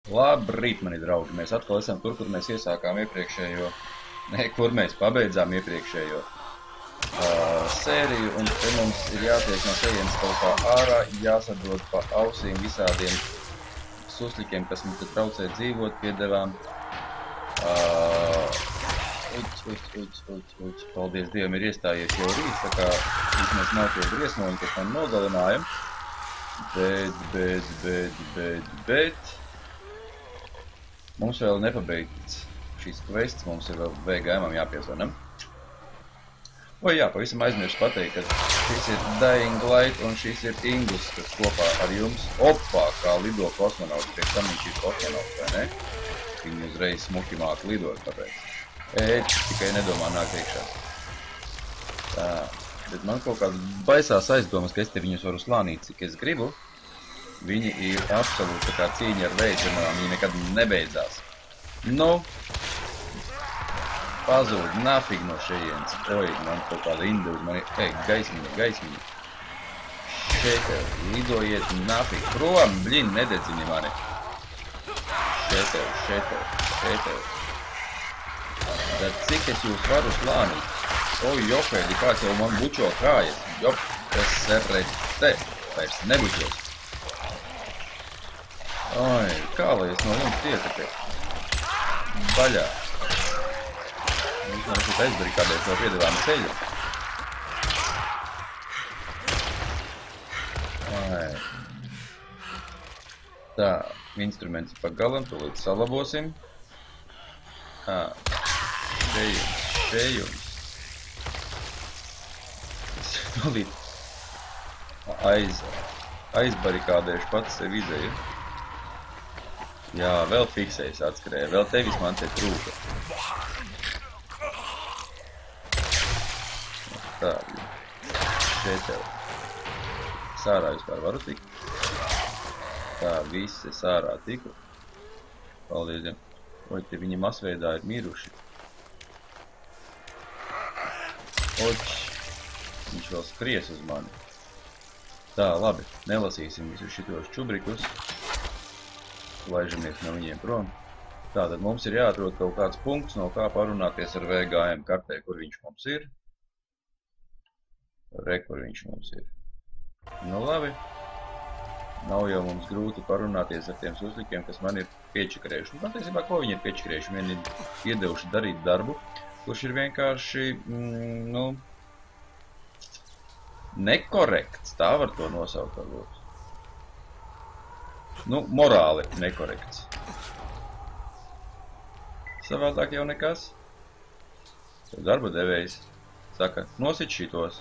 Labrīt, mani draugi! Mēs atkal esam tur, kur mēs iesākām iepriekšējo, kur mēs pabeidzām iepriekšējo sēriju, un te mums ir jātiek no šejienes kaut kā ārā, jāsadod pa ausīm visādiem suslikiem, kas mums te traucē dzīvot, piedevām. Paldies Dievam, ir iestājies jau rīts, tā kā vismaz nav tie briesmoņi, kas man nogalināja. Bet... Mums vēl nepabeigts šīs quests, mums ir vēl VGM-am jāpiezvanam. O jā, pavisam aizmirsu pateikt, ka šis ir Dying Light un šis ir Ingus, kas kopā ar jums opā, kā lido kosmonauts, priekš tam viņš ir kosmonauts, vai ne? Viņi uzreiz smuki māk lidot, tāpēc. Tikai nedomā nāk iekšā. Tā, bet man kaut kāds baisās aizdomas, ka es te viņus varu slānīt, cik es gribu. Viņi ir absolūti tā kā cīņa ar veidzenām, viņi nekad nebeidzās. Nu, pazūd, nafig no šejienes. Oi, man kaut kāda inde uz mani. Gaismiņa. Šeit, lidojiet nafig. Prom, bļin, nededzini mani. Šeit. Tad cik es jūs varu slānīt? Oi, jopēdi, kāds jau man bučo kājas. Jop, es te vairs nebučos. Oi, kā lai es no jums tieku? Baļā. Mums man šeit aizbarikādēt no piedevām ceļu. Oi. Tā, instruments pagalam, tūlīt salabosim. Šejums. Es tūlīt aizbarikādēšu pats sev izēju. Jā, vēl fiksējas atskrēja, vēl tevis man te trūka. Tā, šeit tev. Sārā vispār varu tikt. Tā, visi sārā tiku. Paldies Dievam. Oi, te viņi masveidā ir miruši. Oč, viņš vēl skries uz mani. Tā, labi, nelasīsim visus šitos čubrikus. Laižamies no viņiem prom. Tātad mums ir jāatrod kaut kāds punkts, no kā parunāties ar VGM kartē, kur viņš mums ir. Kur viņš mums ir. Nu labi. Nav jau mums grūti parunāties ar tiem suslikiem, kas man ir piečakarējuši. Nu, patiesībā, ko viņi ir piečakarējuši? Viņi ir iedevuši darīt darbu, kurš ir vienkārši, nekorekts. Tā var to nosaukt varbūt. Nu, morāli nekorekts. Savādāk jau nekas. Darba devējs saka, nosit šitos.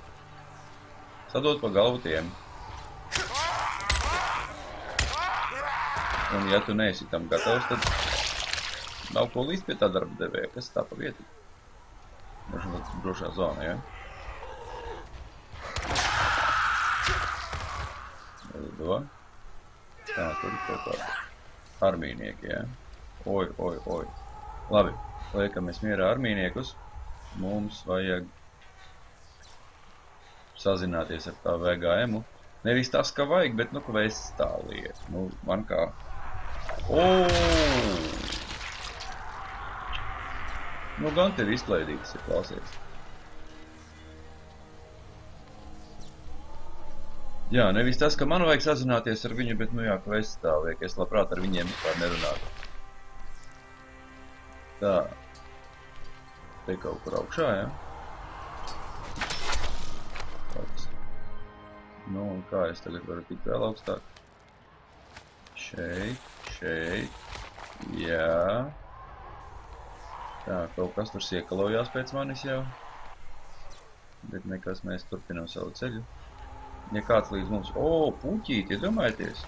Sadod pa galvu tiem. Un ja tu neesi tam gatavs, tad nav ko līst pie tā darba devēja. Kas tā pa vietu? Možda drošā zona, ja? Lido. Tā, tur ir kaut kādi armīnieki, ja? Oi. Labi, liekamies mierā armīniekus. Mums vajag sazināties ar tā VGM-u. Nevis tas, ka vajag, bet, nu, ka vēs tā lieta. Nu, man kā... Nu, gan tev izklaidītas ir, klausies. Jā, nevis tas, ka man vajag sazināties ar viņu, bet, nu jā, ka es stāvēju, ka es labprāt ar viņiem vispār nerunātu. Tā. Te kaut kur augšā, ja? Nu, un kā es tagad varu tikt vēl augstāk? Šeit. Jā. Tā, kaut kas tur siekalojās pēc manis jau. Bet nekas, mēs turpinām savu ceļu. Ja kāds līdz mums... O, puķīti, iedomājieties!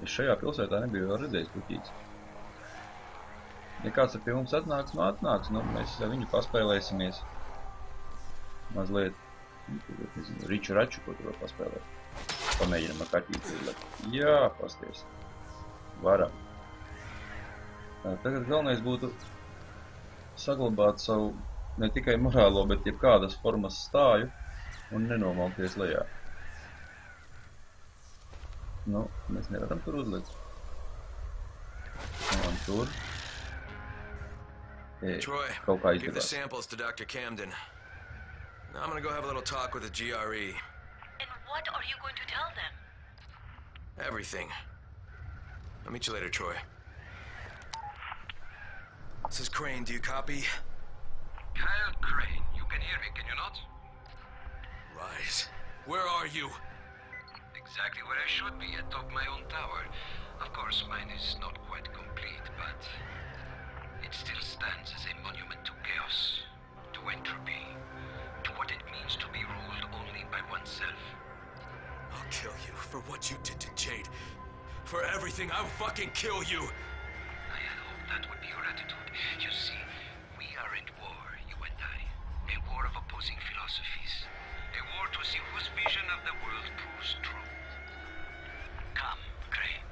Es šajā pilsētā nebiju vēl redzējis puķītis. Ja kāds pie mums atnāks, nu mēs ar viņu paspēlēsimies. Mazliet, riču raču, ko tur var paspēlēt. Pamēģinam ar kaķīti. Jā, pasties. Varam. Tagad galvenais būtu saglabāt savu ne tikai morālo, bet jebkādas formas stāju un nenomalties lejā. Nu, mēs nevaram tur uzlikt. tur. Troy, Kaut kā give the izdevās. samples to Dr. Camden. Now I'm gonna go have a little talk with the GRE. And what are you going to tell them? Everything. I'll meet you later, Troy. This is Crane, do you copy? Kyle Crane, you can hear me, can you not? Right. Where are you? Exactly where I should be, atop my own tower. Of course, mine is not quite complete, but it still stands as a monument to chaos, to entropy, to what it means to be ruled only by oneself. I'll kill you for what you did to Jade. For everything, I'll fucking kill you! I had hoped that would be your attitude. You see, we are at war, you and I. A war of opposing philosophies. A war to see whose vision of the world proves true. Come, Crane.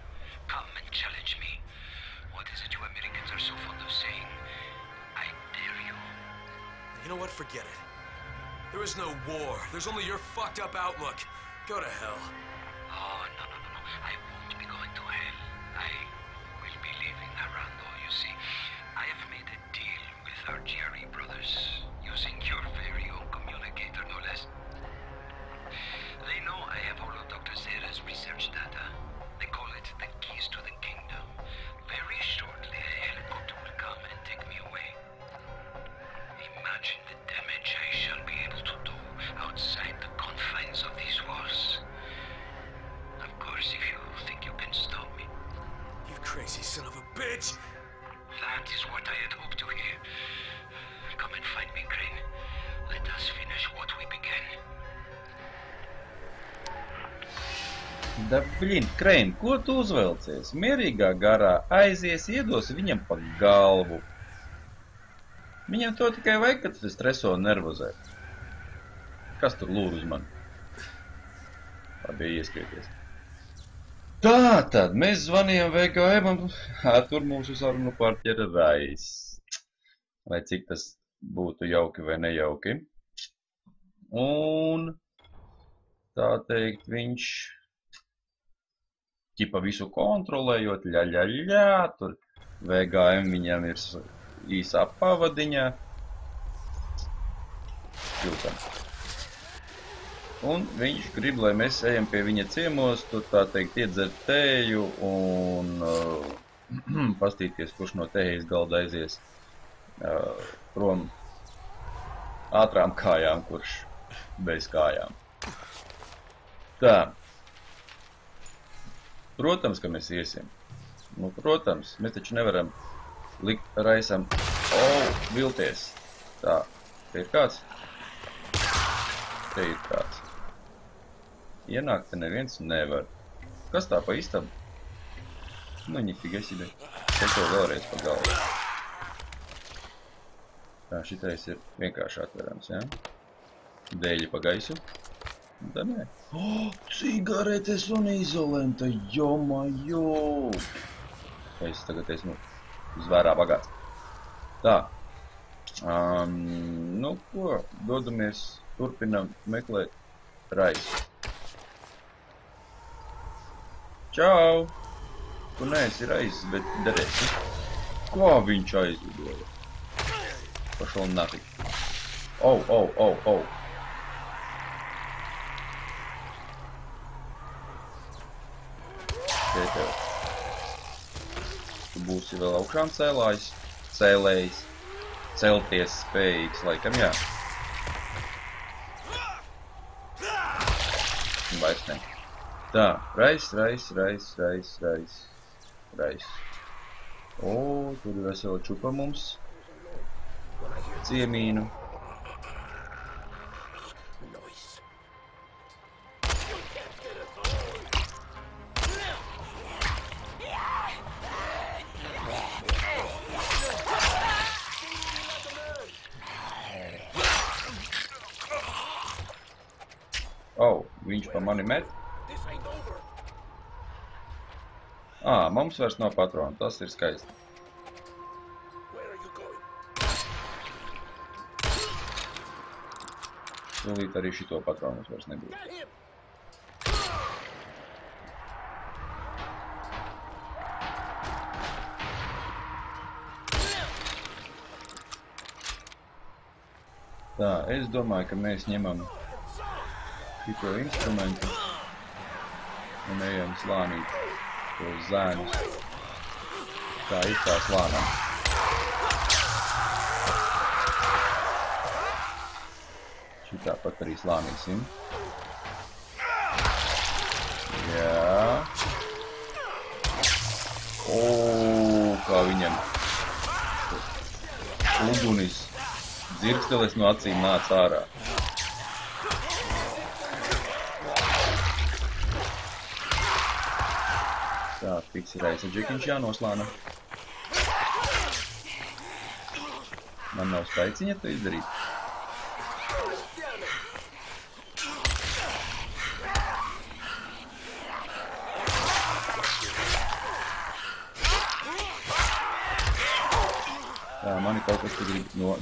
Come and challenge me. What is it you Americans are so fond of saying? I dare you. You know what? Forget it. There is no war. There's only your fucked up outlook. Go to hell. Oh, no. I won't be going to hell. I will be leaving Narando, you see. I have made a deal with our GRE brothers, using your very own communicator, no less. They know I have all of Dr. Zera's research data. They call it the keys to the kingdom. Very shortly, a helicopter will come and take me away. Imagine the damage I shall be able to do outside the confines of these walls. Of course, if you think you can stop me. You crazy son of a bitch! That is what I had hoped to hear. Come and find me, Crane. Let us finish what we began. Da, blin, Krein, ko tu uzvelcies? Mierīgā garā aizies, iedos viņam pa galvu. Viņam to tikai vajag, kad tu streso un nervozē. Kas tur lūr uz mani? Labi, ieskrieties. Tā tad, mēs zvanījām VKM, tur mūsu sarunu partneri Rais. Lai cik tas būtu jauki vai nejauki. Un, tā teikt, viņš ķipa visu kontrolējot, tur VGM viņam ir īsā pavadiņā. Jūtam. Un viņš grib, lai mēs ejam pie viņa ciemos, tur tā teikt iedzert tēju un pastīties, kurš no tējas galda aizies prom ātrām kājām, kurš bez kājām. Tā. Protams, ka mēs iesim. Nu, protams, mēs taču nevaram likt Raisam vilties. Tā, te ir kāds? Te ir kāds. Ienākt te neviens nevar. Kas tā pa istabu? Nu, ņifīgi esi, te to vēlreiz pa galvu. Tā, šitais ir vienkārši atverams, ja? Dēļi pa gaisu. Tā nē. Cigaretes un izolenta, jomajo! Es tagad esmu zvērā bagāts. Tā. Nu ko, dodamies, turpinam meklēt Raisu. Čau! Tu neesi Raisis, bet derēsi. Kā viņš aizlidoja? Pašal nafik. Tu būsi vēl augšām cēlējs, celties spējīgs, laikam jā. Vairs ne. Tā, Rais. Tur ir vesela čupa mums. Ciemīnu. Viņš pa mani met. Mums vairs nav patronu, tas ir skaisti. Tūlīt arī šito patronu vairs nebūs. Tā, es domāju, ka mēs ņemam šito instrumentu un ejam slānīt tos zēnus. Tā īstā slānā. Šitāpat arī slānīsim. Jā. O, kā viņam ugunis dzirksteles no acīm nāca ārā. Tā, fiks ir aizsadžikiņš jānoslāna. Man nav spēciņa to izdarīt. Tā, mani kaut kas te grib no.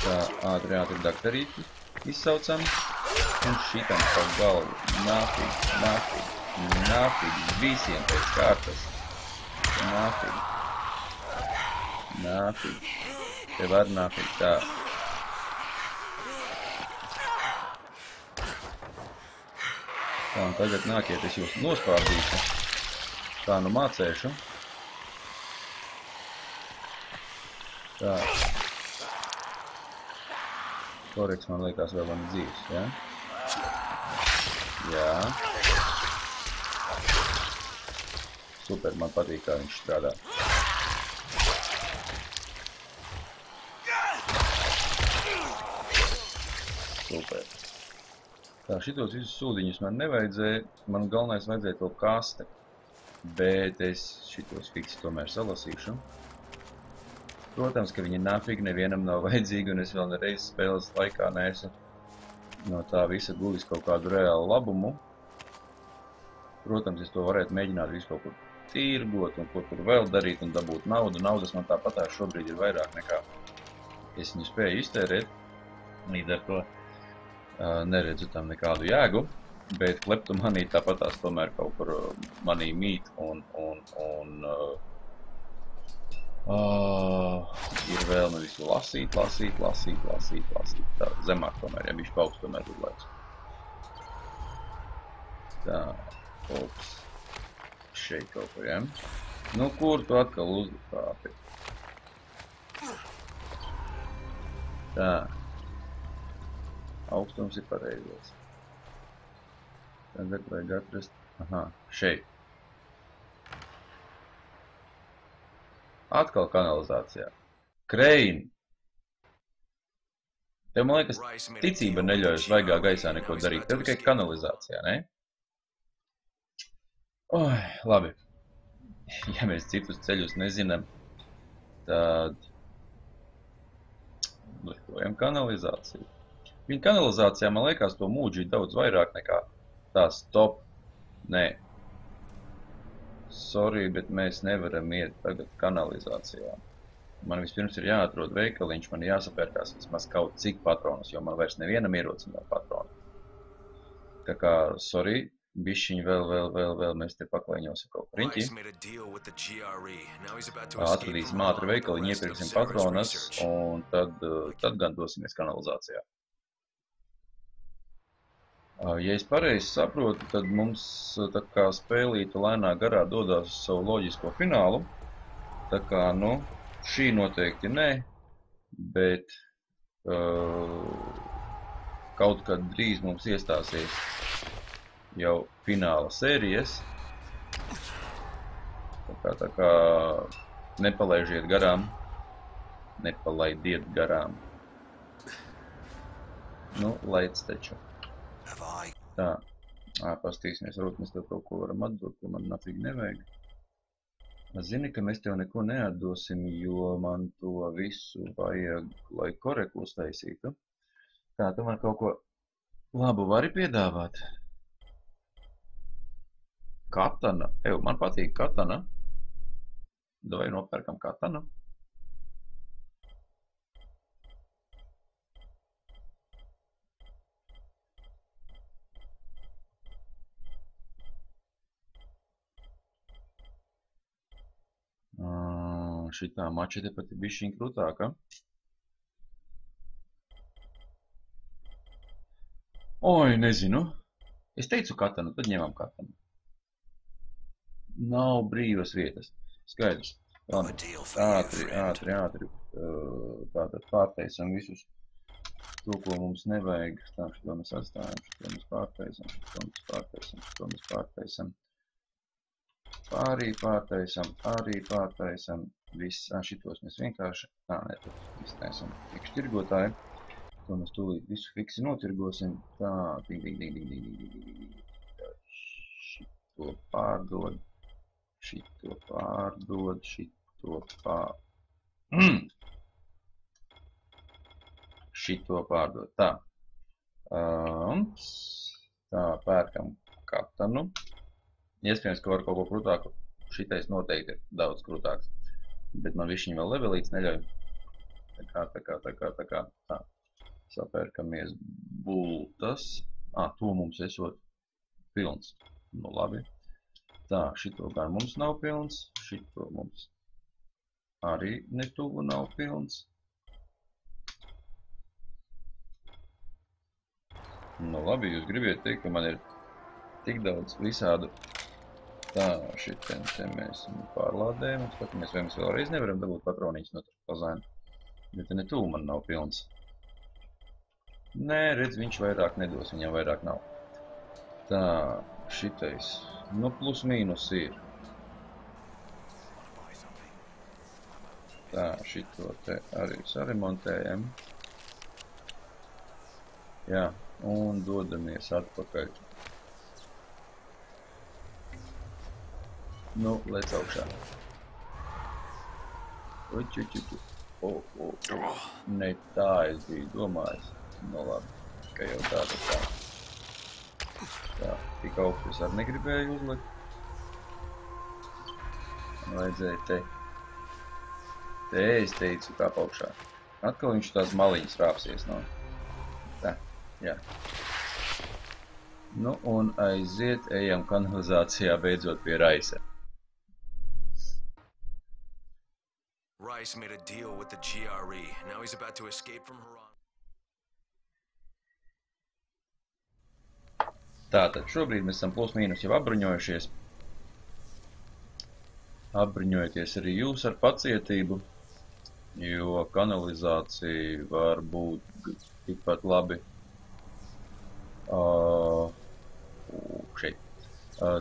Tā, ātri daktarīti izsaucam. Un šitam pa galvu. Nāfīgi. Visiem pēc kārtas. Nāfīgi. Te var nāfīgi tā. Tā, un tagad nākiet, es jūs nospārdīšu. Tā, nu mācēšu. Tā. Koreks, man liekas, vēl man dzīves, ja? Jā. Super, man patīk, kā viņš strādā. Super. Tā, šitos visus sūdiņus man nevajadzēja. Man galvenais vajadzēja to kaste. Bet es šitos fiksi tomēr salasīšu. Protams, ka viņi nafīgi nevienam nav vajadzīgi, un es vēl nereiz spēles laikā neesmu no tā visa guvis kaut kādu reālu labumu. Protams, es to varētu mēģināt visu kaut kur tirgot un kaut kur vēl darīt un dabūt naudu. Naudas man tāpatās šobrīd ir vairāk nekā es viņu spēju iztērēt. Līdz ar to neredzu tam nekādu jēgu, bet kleptomanija tāpatās tomēr kaut kur manī mīt un ir vēlme visu lasīt. Tā, zemāk tomēr, ja bišķi paugst tomēr uzlaiks. Tā, ops. Šeit kaut ko, ja? Nu, kur tu atkal uzlāpi? Tā. Augstums ir pareizos. Tagad vajag atrast... Aha, šeit. Atkal kanalizācijā. Krein! Tev, man liekas, ticība neļauj svaigā gaisā neko darīt. Tev tikai kanalizācijā, ne? Oi, labi. Ja mēs citus ceļus nezinām, tad... Lietojam kanalizāciju. Viņa kanalizācijā, man liekas, to mūdži daudz vairāk nekā tā stop. Nē. Sorry, bet mēs nevaram iet tagad kanalizācijā. Man vispirms ir jāatrod veikaliņš, man jāsapērkās vismaz kaut cik patronus, jo man vairs nevienam ierocim nav patronu. Tā kā, sorry, bišķiņ vēl, mēs te paklaiņosim kaut riņķi. Atradīsim ātri veikaliņu, iepirksim patronas, un tad gan dosimies kanalizācijā. Ja es pareizi saprotu, tad mums tā kā spēlīta lēnā garā dodās uz savu loģisko finālu. Tā kā, nu, šī noteikti nē, bet kaut kad drīz mums iestāsies jau fināla sērijas. Tā kā nepalaidiet garām. Nu, laids taču. Tā, pastīsimies, varbūt mēs tev kaut ko varam atdot, ko man nafīgi nevajag. Zini, ka mēs tev neko neatdosim, jo man to visu vajag, lai koreku uztaisītu. Tā, tu man kaut ko labu vari piedāvāt? Katana. Man patīk katana. Vai nopērkam katanu? Šitā mačete pat ir bišķiņ krutāka. Oi, nezinu. Es teicu katanu, tad ņemam katanu. Nav brīvas vietas. Skaidrs. Labi. Ātri. Tātad pārtaisam visus to, ko mums nevajag. Tā, šito mēs atstājam, šito mēs pārtaisam. Arī pārtaisam. Viss, šitos mēs vienkārši. Nē, tad viss taisam iekšķirgotāji. To mēs tūlīt visu fiksi notirgosim. Tā, šito pārdod. Šito pārdod. Tā. Tā, pērkam katanu. Iespējams, ka var kaut ko krūtāku. Šitais noteikti ir daudz krūtāks. Bet man višķiņ vēl levelīts neļauj. Tā kā. Tā. Sapērkamies bultas. To mums esot pilns. Nu labi. Tā, šito gan mums nav pilns. Šito mums arī netuvu nav pilns. Nu labi, jūs gribiet teikt, ka man ir tik daudz visādu. Tā, šitien te mēs pārlādējam. Skatāmies, vai mēs vēlreiz nevaram dabūt patronīņas no pazaina. Bet te netuvu man nav pilns. Nē, redz, viņš vairāk nedos, viņam vairāk nav. Tā, šitais, nu plus mīnus ir. Tā, šito te arī saremontējam. Jā, un dodamies atpakaļ. Nu, lec augšā. Ne tā es biju domājis. Nu labi, ka jau tāda tā. Tā, tik augstu es arī negribēju uzlikt. Man vajadzēja te. Te es teicu kā augšā. Atkal viņš tās maliņas rāpsies no. Tā, jā. Nu un aiziet, ejam kanalizācijā beidzot pie Raisa. Rice made a deal with the GRE. Now he's about to escape from Haran. Tātad šobrīd mēs esam plus mīnus jau apbruņojušies. Apbruņojieties arī jūs ar pacietību, jo kanalizācija var būt tikpat labi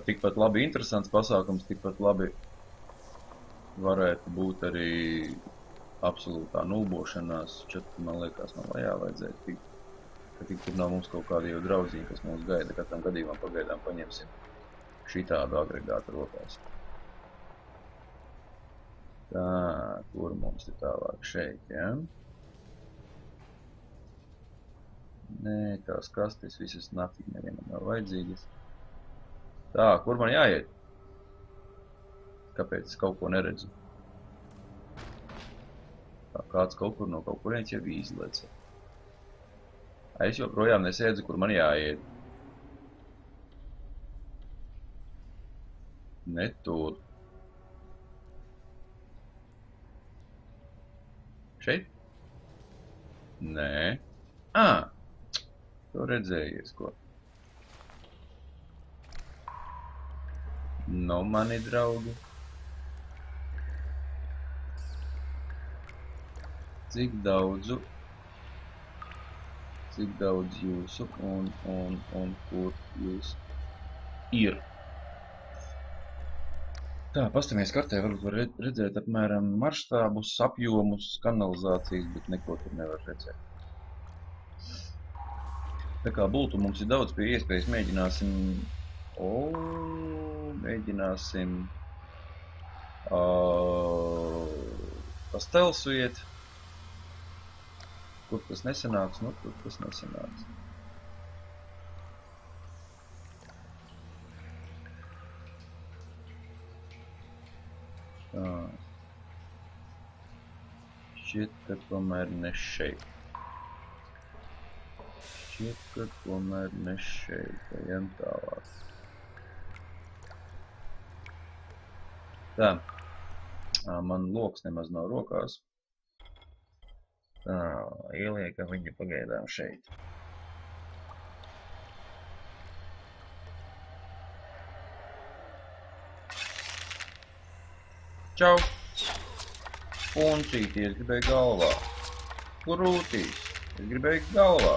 tikpat labi interesants pasākums, tikpat labi varētu būt arī absolūtā nulbošanās. Man liekas, no lejā vajadzēja tikt. Ka tik tur nav mums kaut kādi jau draudziņi, kas mūs gaida. Katram gadījumam pagaidām paņemsim šitādu agregātu rokās. Tā, kur mums ir tālāk šeit, ja? Nē, tās kastes visas nafīgi nevienam nav vajadzīgas. Tā, kur man jāiet? Kāpēc es kaut ko neredzu? Tā, kāds kaut kur no kaut kurienes jau izleca. Es joprojām nesēdzu, kur man jāiet. Ne tur. Šeit? Nē. Tu redzējies, ko? Nu, mani draugi. Cik daudz jūsu un kur jūs ir. Tā, pastamies kartē, varbūt var redzēt apmēram marštābus, apjomus, kanalizācijas, bet neko tur nevar redzēt. Tā kā bultu mums ir daudz pie iespējas, mēģināsim pastelsu iet. Kur tas nesanāks? Nu, kur tas nesanāks. Tā. Šķiet, ka tomēr ne šeit. Ejam tālāk. Tā. Man loks nemaz nav rokās. Tā, ieliekam viņu pagaidām šeit. Čau! Puncīti, es gribēju galvā. Kurūtīs, es gribēju galvā.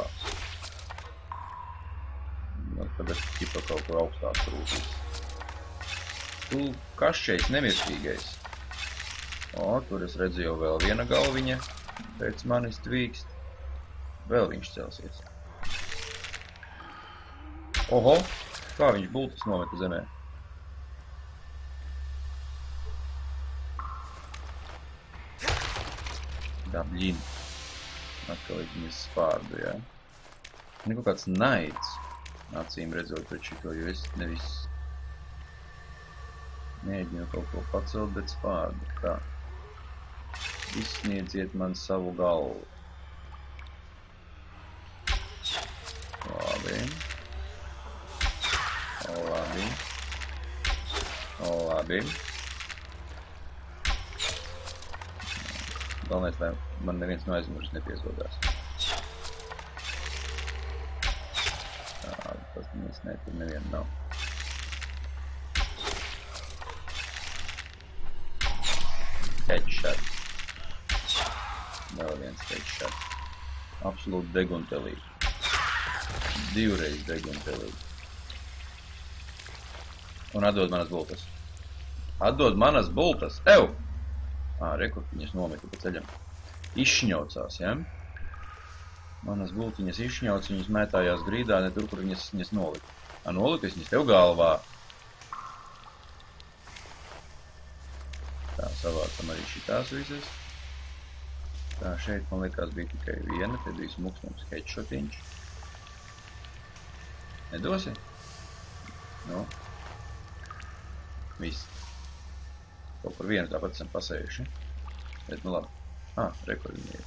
Nu, tagad ķipa kaut kur augstāk krūtīs. Tu kašķējs nemirstīgais. O, tur es redzu jau vēl viena galviņa. Pēc manis tvīkst. Vēl viņš celsies. Oho, kā viņš bultas nometa zemē. Tā bļin. Atkal viņas spārdu, jā. Man ir kaut kāds naids. Acīm redzot pret šito, jo es nevis mēģinu kaut ko pacelt, bet spārdu. Tā. Izsniedziet man savu galvu. Labi. Labi. Labi. Galvenais, lai man neviens no aizmužas nepiesodās. Tā, tas mēs ne, tur neviena nav. Headshot. Vēl viens headshot. Absolūti deguntelīgi. Divreiz deguntelīgi. Un atdod manas bultas. Atdod manas bultas! Ew! Rekur, viņas nometa pa ceļam. Izšņaucās, ja? Manas bultiņas izšņauc, viņas mētājās grīdā, ne tur, kur viņas nolika. Nolika, viņas tev galvā. Tā, savācam arī šitās visas. Tā, šeit, man liekas, bija tikai viena, te bija smuks mums headshotiņš. Nedosi? Nu. Viss. Kaut par vienu tāpat esam pasējuši. Bet, nu labi. Rekur viņi ir.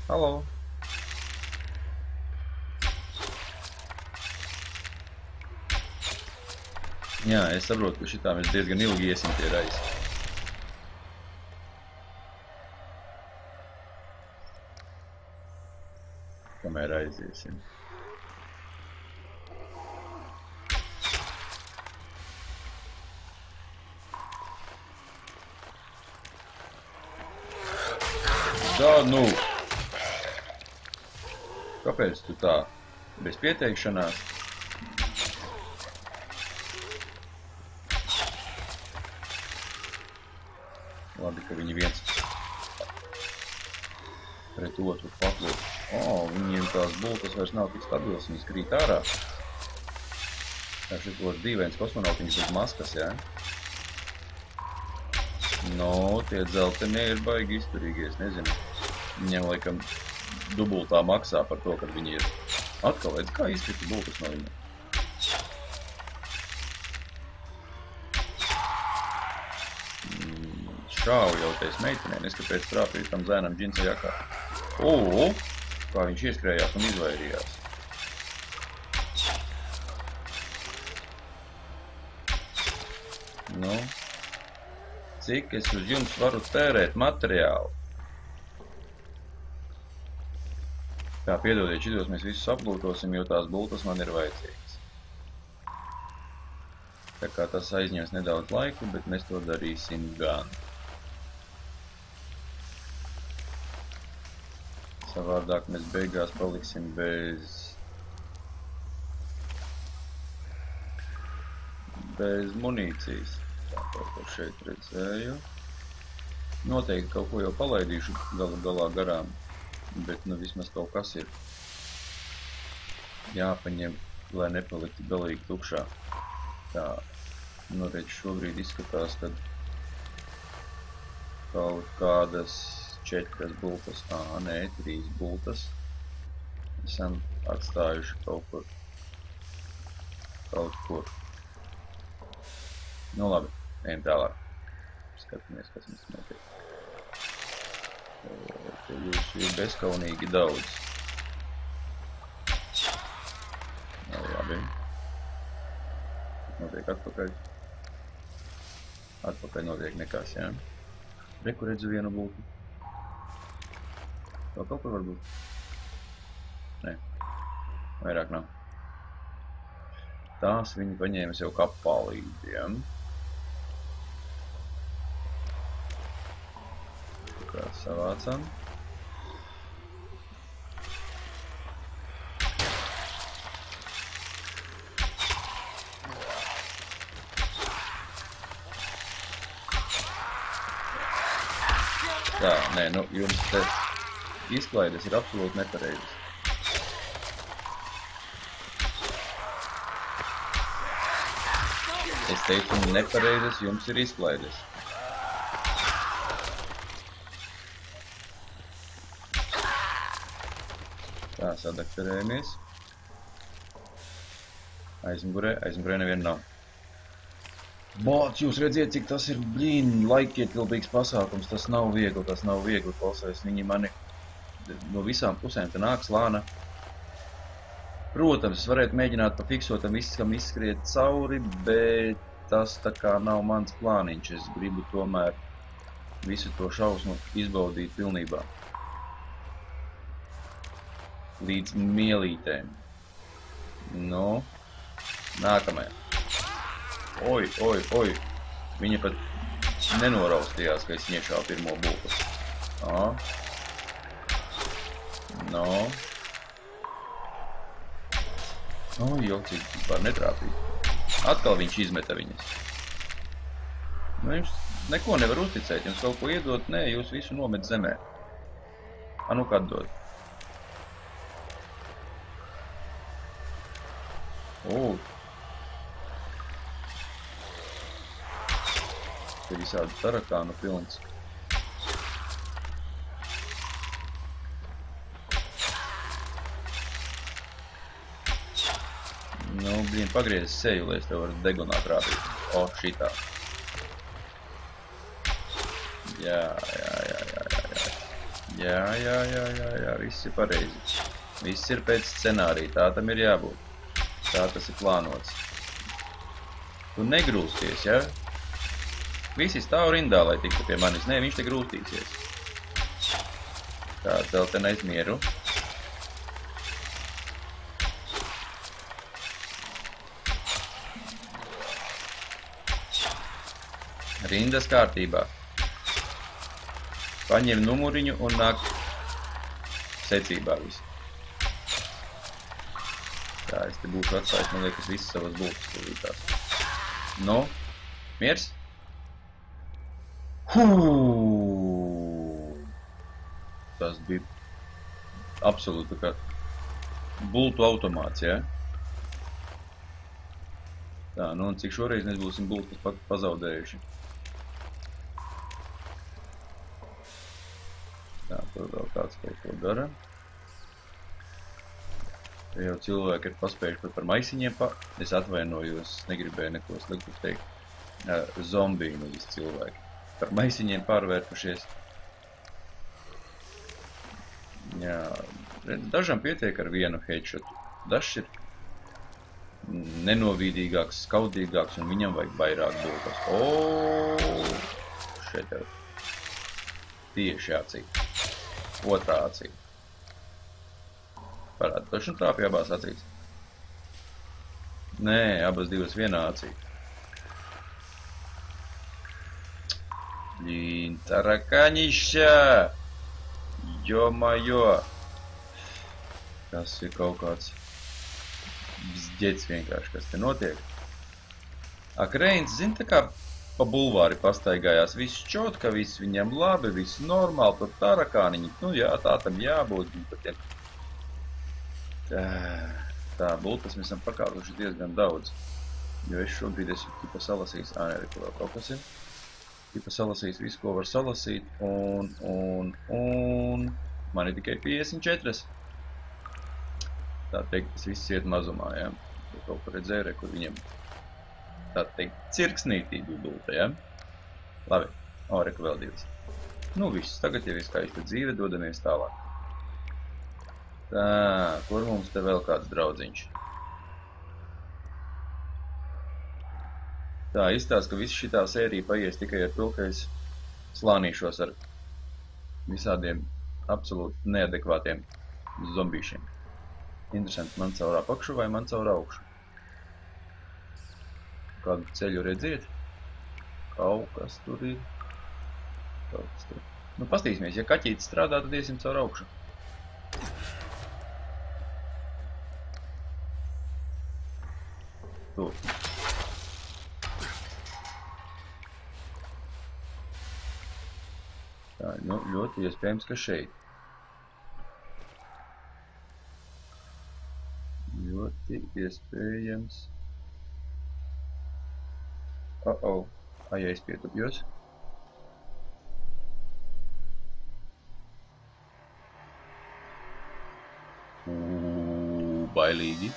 Halo! Jā, es saprotu, ka šitā mēs diezgan ilgi iesim tie raisi. Kamēr aiziesim. Tā, nu. Kāpēc tu tā? Bez pieteikšanās? Labi, ka viņi viens pret otru paklot. Viņiem tās bultas vairs nav tik stabils, viņas krīt ārā. Tā šitos dīvains kosmonautiņas uz maskas, jā? No, tie dzeltenie ir baigi izturīgi, es nezinu. Viņiem, laikam, dubultā maksā par to, kad viņi ir. Atkal, redz, kā izkrita bultas no viņiem. Šāvu jau tais meitenē, neskapēc trāpīt tam zēnam džinsa jakā. Kā viņš ieskrējās un izvairījās. Nu, cik es uz jums varu tērēt materiālu? Tā, piedodiet, šitos mēs visus aplūtosim, jo tās bultas man ir vajadzīgas. Tā kā tas aizņems nedaudz laiku, bet mēs to darīsim gan. Savādāk mēs beigās paliksim bez munīcijas. Tā, kaut ko šeit redzēju. Noteikti kaut ko jau palaidīšu galu galā garām. Bet, nu, vismaz kaut kas ir jāpaņem, lai nepaliktu galīgi tukšā. Tā, nu, redz, šobrīd izskatās, kad kaut kādas 4 bultas, nē, 3 bultas esam atstājuši kaut kur. Nu, labi, ejam tālāk. Skatāmies, kas mums notiek. Te jūs ir bezkaunīgi daudz. Labi. Notiek atpakaļ. Atpakaļ notiek nekas, jā. Reku redzu vienu bultu. Vēl kaut kur var būt? Nē. Vairāk nav. Tās viņi paņēma sev kapā līdzi, jā. Tā, savācam. Tā, nē, nu, jums te izklaides ir absolūti nepareizes. Es teicu, nepareizes jums ir izklaides. Tā, sadakterējamies. Aizmugurē neviena nav. Bots, jūs redziet, cik tas ir, laikietilpīgs pasākums. Tas nav viegli, klausies. Viņi mani no visām pusēm te nāk slāna. Protams, es varētu mēģināt pa fiksotam visam izskriet cauri, bet tas tā kā nav mans plāniņš. Es gribu tomēr visu to šausmu izbaudīt pilnībā. Līdz mielītēm. Nu, nākamajā. Oi. Viņa pat nenoraustījās, ka es iešāvu pirmo bultu. No. Jocīgi, vispār netrāpīja. Atkal viņš izmeta viņas. Nu, jums neko nevar uzticēt, jums kaut ko iedot, nē, jūs visu nomet zemē. Nu, kad dod? Te visādi tarakānu pilns. Nu, pagriezi seju, lai es tev varu degunā trāpīt. Šitā. Jā, viss ir pareizi. Viss ir pēc scenārija, tā tam ir jābūt. Tā tas ir plānots. Tu negrūsties, ja? Visi stāv rindā, lai tiktu pie manis. Nē, viņš te grūstīsies. Tā, dzeltenais mieru. Rindas kārtībā. Paņem numuriņu un nāk secībā visu. Tā, es te būšu atstājis, man liekas, visas savas bultas tūlītās. Nu, miers? Tas bija absolūti kā bultu automāts, ja? Tā, nu un cik šoreiz mēs būsim bultas pazaudējuši. Tā, tur vēl kāds kaut ko dara. Te jau cilvēki ir paspējuši pat par maisiņiem Es atvainojos, negribēju neko sliktu teikt. Zombiji nevis cilvēki. Par maisiņiem pārvērtušies. Jā, dažam pietiek ar vienu headshotu. Dažs ir nenovīdīgāks, skaudīgāks un viņam vajag vairāk bultas. Šeit jau. Tieši acī. Otrā acī. Parāda, taču trāpīja abās acīs. Nē, abas divas vienā acī. Tarakāņišķā! Jo-majo! Tas ir kaut kāds bzģets vienkārši, kas te notiek. Reins, zin, tā kā pa bulvāri pastaigājās, viss čotka, viss viņam labi, viss normāli, tur tarakāniņi, nu jā, tā tam jābūt. Tā, bultas mēs esam pakāpuši diezgan daudz, jo es šobrīd esmu tipa salasījis, neko vēl kaut kas ir. Tipa salasījis visu, ko var salasīt, un man ir tikai 54. Tā teikt, tas viss iet mazumā, ja? Kaut ko redzēju, kur viņam, tā teikt, cirksnītība bulta, ja? Labi, reku vēl divas. Nu viss, tagad jau ir skaista dzīve, dodamies tālāk. Tā, kur mums te vēl kāds draudziņš? Tā, izstāsta, ka visa šitā sērija paies tikai ar to, ka es slānīšos ar visādiem absolūti neadekvātiem zombīšiem. Interesanti, man caur apakšu vai man caur augšu? Kādu ceļu redziet? Kaut kas tur ir. Kaut kas tur. Nu, pastīsimies, ja kaķītis strādā, tad iesim caur augšu. Tu. Tā, nu, ļoti iespējams, ka šeit. Ļoti iespējams. Ai, es pietupjos. Bailīgi.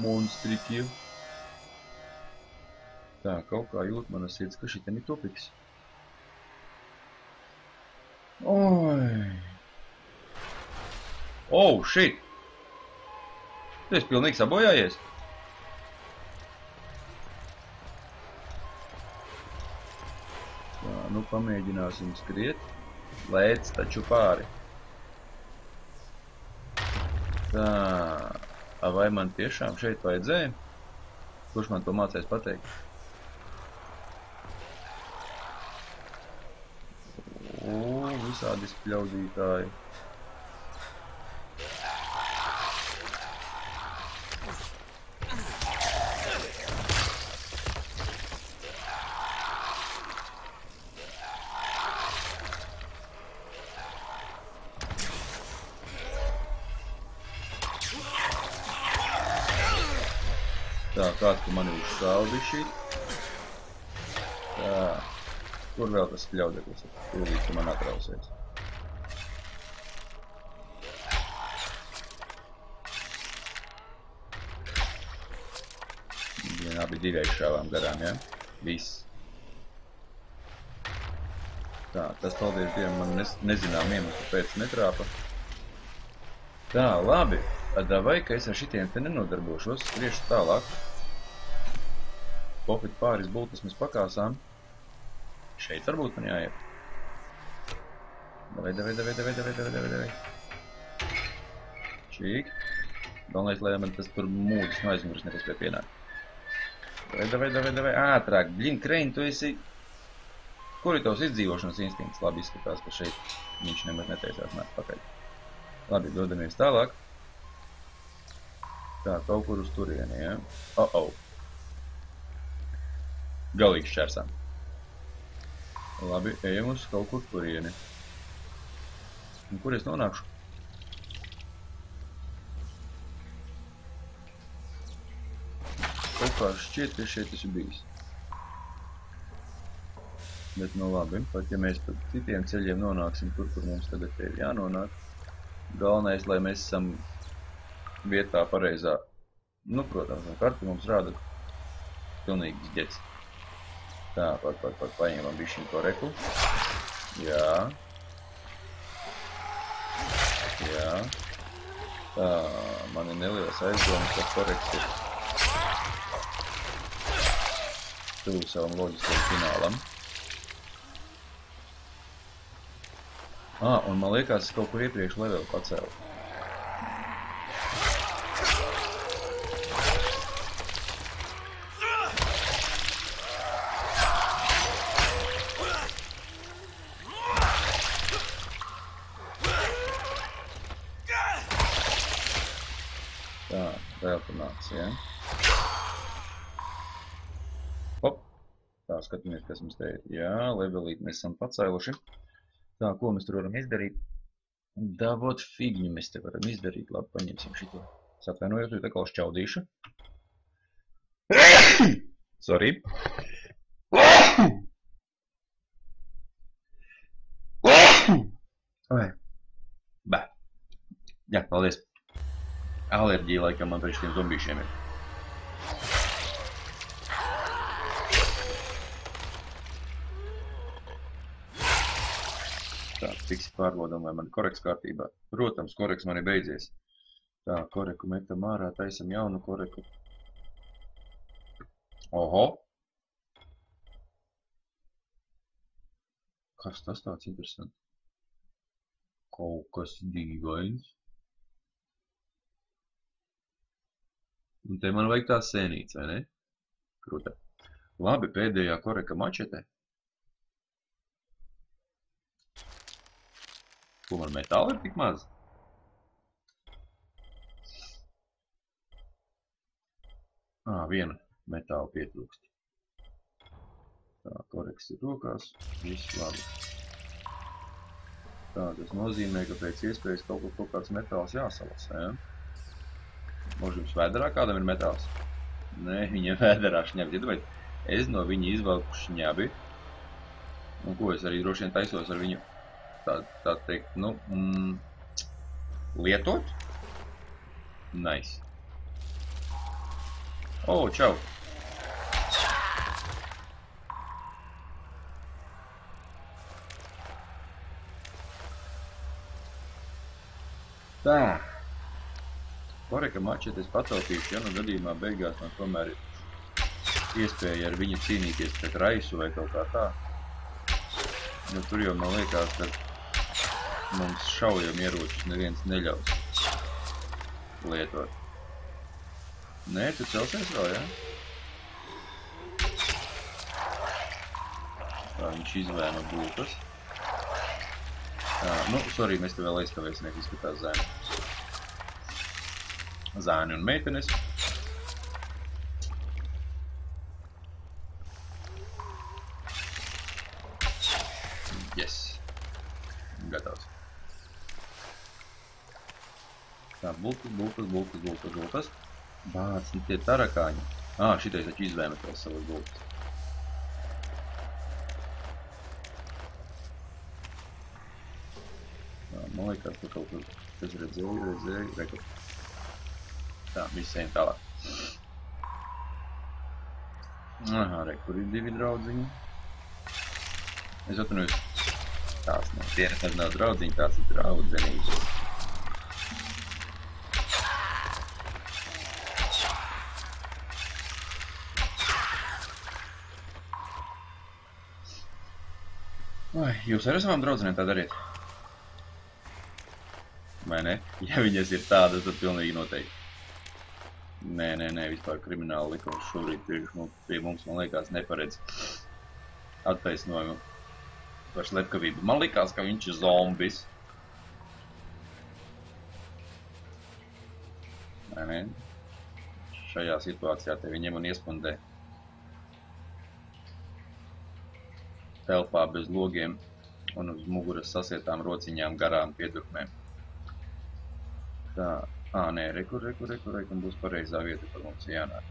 Monstriki. Tā, kaut kā jūt manas sirds, ka šitam ir topiks. Oi. Oh, shit. Tu esi pilnīgi sabojājies. Tā, nu pamēģināsim skriet. Lēc taču pāri. Tā. Vai man tiešām šeit vajadzēja? Kurš man to mācēs pateikt? Visādi spļaudītāji. Tā, kāds tu mani uzšāudi šīt. Tā, kur vēl tas spļaudeklis? Tūlīt, ka man atrausies. Vienā bija divi šāvām garām, ja? Viss. Tā, tas paldies Dievam man nezinām iemeslu pēc netrāpa. Tā, labi. Vai, ka es ar šitiem te nenodarbošos, skriešu tālāk. Pofit pāris bultas mēs pakāsām. Šeit varbūt man jāiet. Davai. Čīk. Galvenais, lai man tas tur mūdis no aizmugures nepaspēja pienākt. Davai. Ātrāk. Bļin, Krein, tu esi... Kur ir tavs izdzīvošanas instinkts? Labi izskatās, ka šeit viņš nemaz netaisās nāk pakaļ. Labi, dodamies tālāk. Tā, kaut kur uz turieni, ja? Galīgi šķērsām. Labi, ejam uz kaut kur turieni. Un kur es nonākšu? Kaut kā šķiet, ka šeit esmu bijis. Bet nu labi, pat ja mēs pa citiem ceļiem nonāksim tur, kur mums tagad ir jānonāk. Galvenais, lai mēs esam vietā pareizā. Nu, protams, un karti mums rāda pilnīgs ģets. Tā, paņemam bišķiņu koreku. Jā. Tā, man ir neliels aizdomas, ka koreks ir tuvu savam loģiskajam finālam. Un man liekas, es kaut kur iepriekš levelu pacēlu. Tā, vēl tu nāc, ja? Hop! Tā, skatāmies, kas mums te ir. Jā, levelīt mēs esam pacēluši. Tā, ko mēs tur varam izdarīt? Da, vot figņu mēs te varam izdarīt. Labi, paņemsim šito. Atvainojot, tā kā šķaudīšu. Sorry. Oi. Bē. Jā, paldies. Alerģija laikam man pēc šiem zombīšiem ir. Tā, tiks pārbaudām, vai man koreks kārtībā. Protams, koreks man ir beidzies. Tā, koreku metam ārā, taisam jaunu koreku. Oho! Kas tas tāds interesants? Kaut kas dīvains. Un te man vajag tā sēnīts, vai ne? Krūta. Labi, pēdējā koreka mačete. Ko man metāli ir tik maz? Viena metāla pietrūkst. Tā, koreks ir rokās. Viss labi. Tā, tas nozīmē, ka pēc iespējas kaut kāds metāls jāsalasē, ja? Možda jums vēderā kādam ir metāls? Nē, viņam vēderā šņabi. Es no viņa izvelku šņabi. Un ko es arī droši vien taisos ar viņu, tā teikt, nu, lietot? Nice. O, čau! Tā. Koreka mačetes pataupīšu, ja nu gadījumā beigās man tomēr ir iespēja ar viņu cīnīties pret Raisu vai kaut kā tā. Jo tur jau man liekas, ka mums šaujam ieročus neviens neļaus lietot. Nē, tu celsies vēl, ja? Tā, viņš izvēma bultas. Tā, nu, sorry, mēs te vēl aizkavēsimies, izskatās zēni. Zēni un meitenes. Yes. Gatavs. Tā, bultas. Bāc, tie tarakāņi. Šitais taču izvēma tās savas bultas. Tā, man liekas, ka kaut kur, es redzēju, rekord. Tā, viss ejam tālāk. Kur ir divi draudziņi. Es atvinojos, tās nav draudziņi, tās ir draudzenīši. Jūs arī savām draudzenēm tā dariet? Vai ne? Ja viņas ir tādas, tad pilnīgi noteikti. Nē, vispār krimināla likums šobrīd pie mums, man liekas, neparedz attaisnojumu par slepkavību. Man likās, ka viņš ir zombis. Vai ne? Šajā situācijā te viņiem un iespundē telpā bez logiem un uz muguras sasietām rociņām garām piedurkmēm. Tā, nē, rekur, un būs pareizā vieta, par mums jānāk.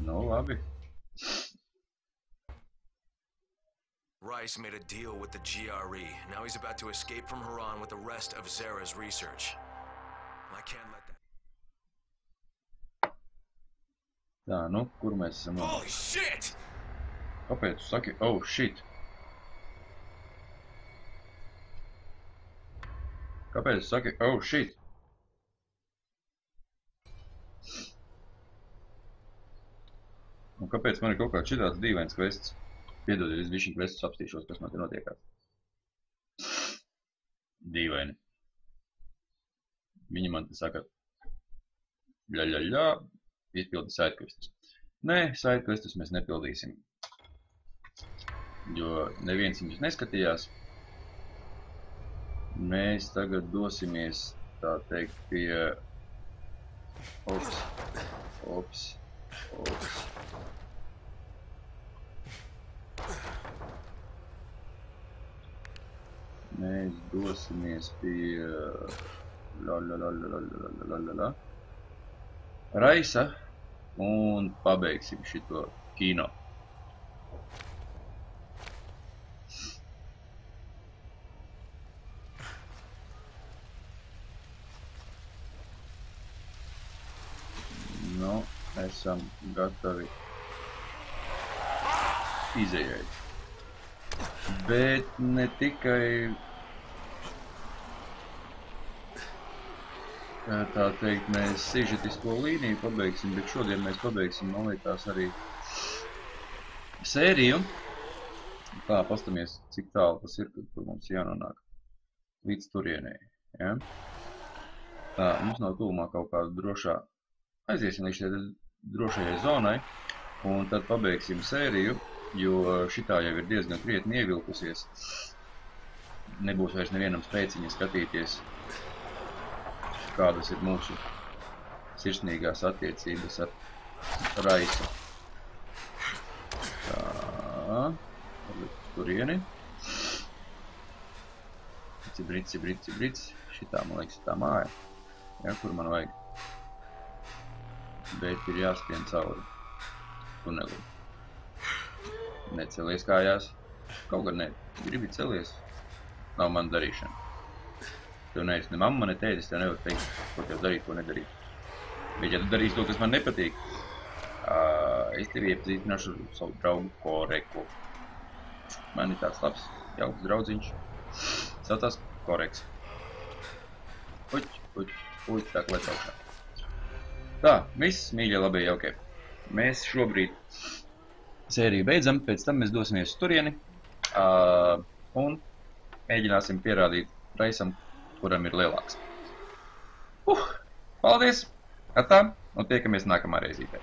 Nu, labi. Rice made a deal with the GRE. Now he's about to escape from Haran with the rest of Zara's research. I can't let that... Tā, nu, kur mēs esam? Holy shit! Kāpēc tu saki, oh shit? Kāpēc tu saki, oh shit? Un kāpēc man ir kaut kāds šitāds dīvains kvests? Piedodiet, es bišķiņ kvestus apstīšos, kas man te notiekās. Dīvaini. Viņi man te saka, ļaļaļā, izpildi sidekvestus. Nē, sidekvestus mēs nepildīsim. Jo neviens viņus neskatījās. Mēs tagad dosimies, tā teikt, pie... Ops. Mēs dosimies pie... Raisa un pabeigsim šito kino. Nu, esam gatavi izējai. Bet ne tikai, tā teikt, mēs sižetisko līniju pabeigsim, bet šodien mēs pabeigsim, man liekas, arī sēriju. Tā, pastamies, cik tālu tas ir, kur mums jānonāk līdz turienei. Ja? Tā, mums nav tūmā kaut kāda drošā. Aiziesim līdz šai drošajai zonai, un tad pabeigsim sēriju, jo šitā jau ir diezgan krietni ievilkusies. Nebūs vairs nevienam spēciņa skatīties, kādas ir mūsu sirsnīgās attiecības ar Raisu. Tā, turieni. Brici. Šitā, man liekas, tā māja. Ja, kur man vajag. Bet ir jāskrien cauri tunelim. Necelies kājās. Kaut gan ne, gribi celies. Nav man darīšana. Tev neesi ne mamma, ne tētis, tev nevar teikt, ko tev darīt, ko nedarīt. Bet ja tu darīsi to, kas man nepatīk, es tevi iepazīstināšu ar savu draugu Koreku. Man ir tāds labs, jauks draudziņš. Saucās Koreks. Uķ, tā klēt augšā. Tā, viss, mīļie, labie, jaukie. Mēs šobrīd sēriju beidzam, pēc tam mēs dosimies uz turieni un mēģināsim pierādīt Raisam, kuram ir lielāks. Paldies! Atā, un tiekamies nākamā reizītē.